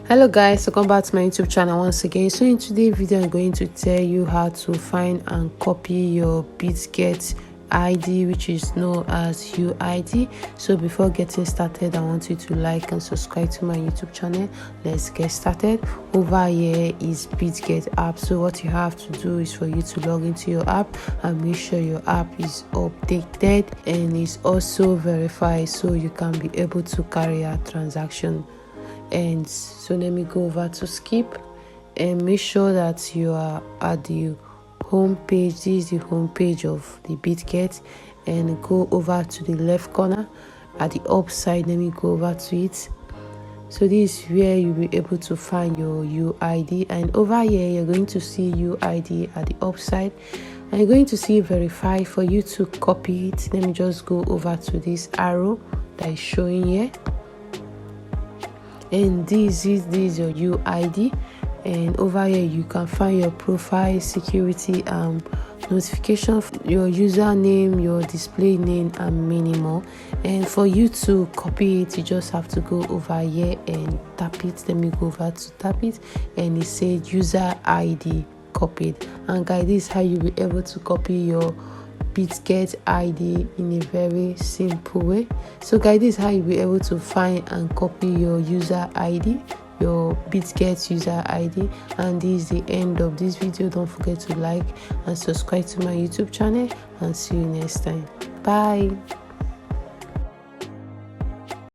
Hello guys, welcome back to my YouTube channel once again. So in today's video I'm going to tell you how to find and copy your Bitget ID, which is known as UID. So before getting started, I want you to like and subscribe to my YouTube channel. Let's get started. Over here is Bitget app. So what you have to do is for you to log into your app and make sure your app is updated and is also verified so you can be able to carry out transaction. And so let me go over to skip and make sure that you are at the home page. This is the home page of the Bitget, and go over to the left corner at the up side. Let me go over to it. So this is where you'll be able to find your UID, and over here you're going to see UID at the up side, and you're going to see verify. For you to copy it, let me just go over to this arrow that is showing here, and this is your UID. And over here you can find your profile, security, notification, your username, your display name, and many more. And for you to copy it, you just have to go over here and tap it. Let me go over to tap it, and it says user ID copied. And guys, this is how you'll be able to copy your Bitget ID in a very simple way. So guys, this is how you'll be able to find and copy your user ID, your Bitget user ID. And this is the end of this video. Don't forget to like and subscribe to my YouTube channel, and see you next time. Bye.